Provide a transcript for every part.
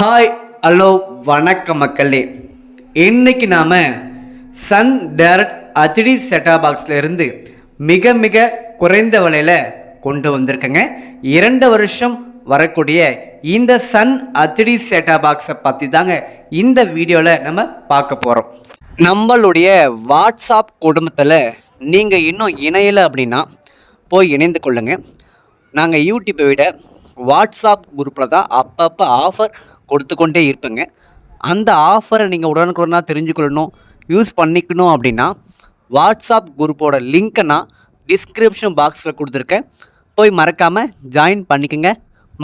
Hi hello வணக்கம் மக்களே. இன்னைக்கு நாம் சன் டைரக்ட் ஹெச்டி செட்டாப் பாக்ஸில் இருந்து மிக மிக குறைந்த விலையில் கொண்டு வந்திருக்கேங்க. 2 வருஷம் வரக்கூடிய இந்த சன் ஹெச்டி செட்டாப் பாக்ஸை பற்றி தாங்க இந்த வீடியோவில் நம்ம பார்க்க போகிறோம். நம்மளுடைய வாட்ஸ்அப் குடும்பத்தில் நீங்கள் இன்னும் இணையலை அப்படின்னா போய் இணைந்து கொள்ளுங்கள். நாங்கள் யூடியூப்பை விட வாட்ஸ்அப் குரூப்பில் தான் அப்பப்போ ஆஃபர் கொடுத்து கொண்டே இருப்பேங்க. அந்த ஆஃபரை நீங்கள் உடனுக்குடனாக தெரிஞ்சுக்கொள்ளணும், யூஸ் பண்ணிக்கணும் அப்படின்னா வாட்ஸ்அப் குரூப்போட லிங்க்கை நான் டிஸ்கிரிப்ஷன் பாக்ஸில் கொடுத்துருக்கேன். போய் மறக்காமல் ஜாயின் பண்ணிக்கோங்க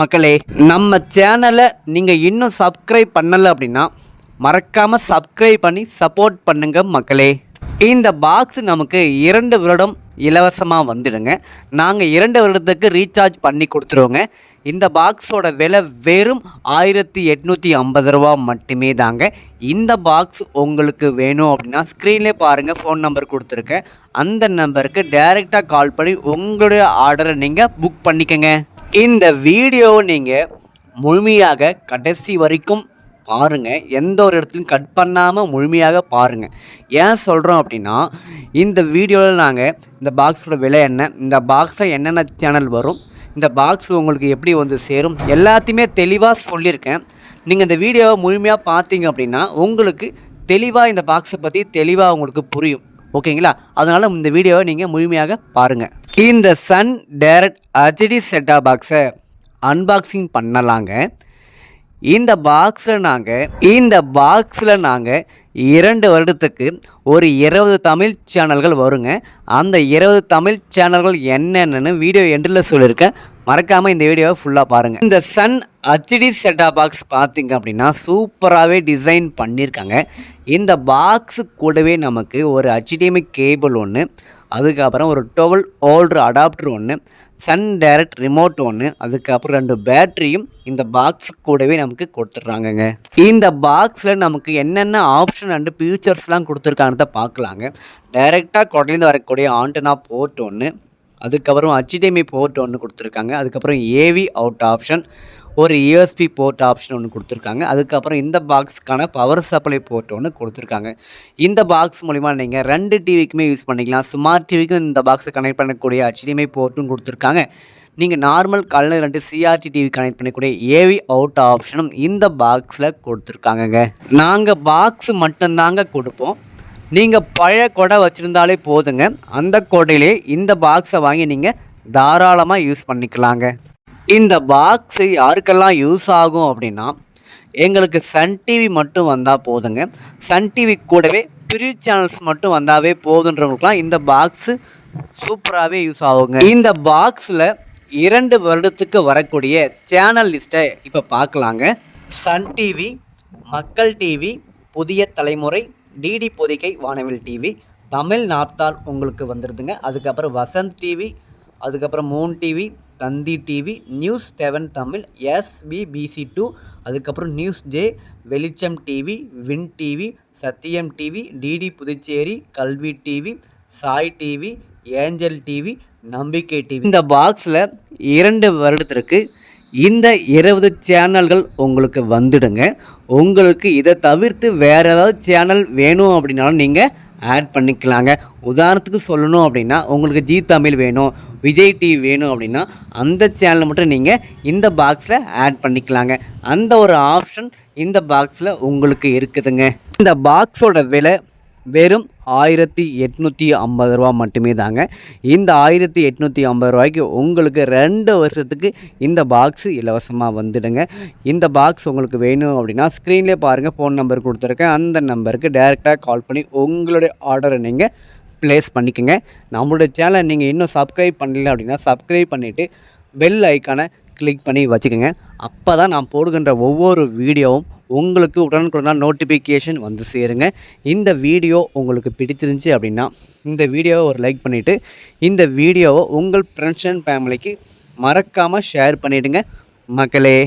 மக்களே. நம்ம சேனலை நீங்கள் இன்னும் சப்ஸ்கிரைப் பண்ணலை அப்படின்னா மறக்காமல் சப்ஸ்கிரைப் பண்ணி சப்போர்ட் பண்ணுங்க மக்களே. இந்த பாக்ஸ் நமக்கு 2 வருடம் இலவசமாக வந்துடுங்க. நாங்கள் 2 வருடத்துக்கு ரீசார்ஜ் பண்ணி கொடுத்துருவோங்க. இந்த பாக்ஸோட விலை வெறும் 1850 ரூபா மட்டுமே தாங்க. இந்த பாக்ஸ் உங்களுக்கு வேணும் அப்படின்னா ஸ்க்ரீன்லேயே பாருங்கள், ஃபோன் நம்பர் கொடுத்துருக்கேன். அந்த நம்பருக்கு டைரெக்டாக கால் பண்ணி உங்களுடைய ஆர்டரை நீங்கள் புக் பண்ணிக்கோங்க. இந்த வீடியோவை நீங்கள் முழுமையாக கடைசி வரைக்கும் பாருங்கள். எந்த ஒரு இடத்துலையும் கட் பண்ணாமல் முழுமையாக பாருங்கள். ஏன் சொல்கிறோம் அப்படின்னா இந்த வீடியோவில் நாங்கள் இந்த பாக்ஸோட விலை என்ன, இந்த பாக்ஸில் என்னென்ன சேனல் வரும், இந்த பாக்ஸ் உங்களுக்கு எப்படி வந்து சேரும், எல்லாத்தையுமே தெளிவாக சொல்லியிருக்கேன். நீங்கள் இந்த வீடியோவை முழுமையாக பார்த்தீங்க அப்படின்னா உங்களுக்கு தெளிவாக இந்த பாக்ஸை பற்றி தெளிவாக உங்களுக்கு புரியும். ஓகேங்களா? அதனால் இந்த வீடியோவை நீங்கள் முழுமையாக பாருங்கள். இந்த சன் டைரக்ட் ஹெச்டி செட்டாப் பாக்ஸை அன்பாக்சிங் பண்ணலாங்க. இந்த பாக்ஸில் நாங்கள் 2 வருடத்துக்கு ஒரு 20 தமிழ் சேனல்கள் வருங்க. அந்த 20 தமிழ் சேனல்கள் என்னென்னு வீடியோ எண்டில் சொல்லியிருக்கேன். மறக்காமல் இந்த வீடியோவை ஃபுல்லாக பாருங்கள். இந்த சன் ஹெச்டி செட்டாப் பாக்ஸ் பார்த்திங்க அப்படின்னா சூப்பராகவே டிசைன் பண்ணியிருக்காங்க. இந்த பாக்ஸு கூடவே நமக்கு ஒரு HDMI கேபிள் ஒன்று, அதுக்கப்புறம் ஒரு 12 வோல்ட் அடாப்டர் ஒன்று, சன் டைரக்ட் ரிமோட் ஒன்று, அதுக்கப்புறம் 2 பேட்டரியும் இந்த பாக்ஸ் கூடவே நமக்கு கொடுத்துட்றாங்கங்க. இந்த பாக்ஸில் நமக்கு என்னென்ன ஆப்ஷன் அண்டு ஃபீச்சர்ஸ்லாம் கொடுத்துருக்காங்கன்னு பார்க்கலாங்க. டைரெக்டாக கொடையிலேருந்து வரக்கூடிய ஆண்டனா போர்ட் ஒன்று, அதுக்கப்புறம் HDMI போர்ட் ஒன்று கொடுத்துருக்காங்க, அதுக்கப்புறம் AV அவுட் ஆப்ஷன், ஒரு USB போர்ட் ஆப்ஷன் ஒன்று கொடுத்துருக்காங்க, அதுக்கப்புறம் இந்த பாக்ஸுக்கான பவர் சப்ளை போர்ட் ஒன்று கொடுத்துருக்காங்க. இந்த பாக்ஸ் மூலிமா நீங்கள் 2 டிவிக்குமே யூஸ் பண்ணிக்கலாம். ஸ்மார்ட் டிவிக்கும் இந்த பாக்ஸை கனெக்ட் பண்ணக்கூடிய HDMI போர்ட்டும் கொடுத்துருக்காங்க. நீங்கள் normal colour 2 CRT TV connect பண்ணக்கூடிய AV அவுட் ஆப்ஷனும் இந்த பாக்ஸில் கொடுத்துருக்காங்கங்க. நாங்கள் பாக்ஸ் மட்டும்தாங்க கொடுப்போம். நீங்கள் பழைய கொடை வச்சுருந்தாலே போதுங்க. அந்த கொடையிலே இந்த பாக்ஸை வாங்கி நீங்கள் தாராளமாக யூஸ் பண்ணிக்கலாங்க. இந்த பாக்ஸு யாருக்கெல்லாம் யூஸ் ஆகும் அப்படின்னா எங்களுக்கு சன் டிவி மட்டும் வந்தால் போதுங்க. சன் டிவி கூடவே ஃப்ரீ சேனல்ஸ் மட்டும் வந்தாவே போதுன்றவங்களுக்குலாம் இந்த பாக்ஸு சூப்பராகவே யூஸ் ஆகுங்க. இந்த பாக்ஸில் 2 வருடத்துக்கு வரக்கூடிய சேனல் லிஸ்ட்டை இப்போ பார்க்கலாங்க. சன் டிவி, மக்கள் டிவி, புதிய தலைமுறை, டிடி பொதிகை, வானவில் டிவி, தமிழ் நாப்தால் உங்களுக்கு வந்துடுதுங்க. அதுக்கப்புறம் வசந்த் டிவி, அதுக்கப்புறம் மூன் டிவி, தந்தி டிவி, நியூஸ் 7 தமிழ், SBBC2, அதுக்கப்புறம் நியூஸ் ஜே, வெளிச்சம் டிவி, வின் டிவி, சத்தியம் டிவி, டிடி புதுச்சேரி, கல்வி TV, Sai TV, angel TV, நம்பிக்கை டிவி. இந்த பாக்ஸில் 2 வருடத்திற்கு இந்த 20 சேனல்கள் உங்களுக்கு வந்துடுங்க. உங்களுக்கு இதை தவிர்த்து வேறு ஏதாவது சேனல் வேணும் அப்படின்னாலும் நீங்கள் ஆட் பண்ணிக்கலாங்க. உதாரணத்துக்கு சொல்லணும் அப்படின்னா உங்களுக்கு ஜி தமிழ் வேணும், விஜய் டிவி வேணும் அப்படின்னா அந்த சேனலை மட்டும் நீங்கள் இந்த பாக்ஸில் ஆட் பண்ணிக்கலாங்க. அந்த ஒரு ஆப்ஷன் இந்த பாக்ஸில் உங்களுக்கு இருக்குதுங்க. இந்த பாக்ஸோட விலை வெறும் 1850 ரூபா மட்டுமே தாங்க. இந்த 1850 ரூபாய்க்கு உங்களுக்கு 2 வருஷத்துக்கு இந்த பாக்ஸு இலவசமாக வந்துடுங்க. இந்த பாக்ஸ் உங்களுக்கு வேணும் அப்படின்னா ஸ்க்ரீன்லேயே பாருங்கள், ஃபோன் நம்பர் கொடுத்துருக்கேன். அந்த நம்பருக்கு டைரெக்டாக கால் பண்ணி உங்களுடைய ஆர்டரை நீங்கள் ப்ளேஸ் பண்ணிக்கோங்க. நம்மளுடைய சேனலை நீங்கள் இன்னும் சப்ஸ்கிரைப் பண்ணல அப்படின்னா சப்ஸ்கிரைப் பண்ணிவிட்டு பெல் ஐக்கானை கிளிக் பண்ணி வச்சுக்கோங்க. அப்போ தான் நான் போடுகின்ற ஒவ்வொரு வீடியோவும் உங்களுக்கு உடனுக்குடன் நோட்டிஃபிகேஷன் வந்து சேருங்க. இந்த வீடியோ உங்களுக்கு பிடிச்சிருந்துச்சி அப்படின்னா இந்த வீடியோவை ஒரு லைக் பண்ணிவிட்டு இந்த வீடியோவை உங்கள் ஃப்ரெண்ட்ஸ் அண்ட் ஃபேமிலிக்கு மறக்காமல் ஷேர் பண்ணிவிடுங்க மக்களே.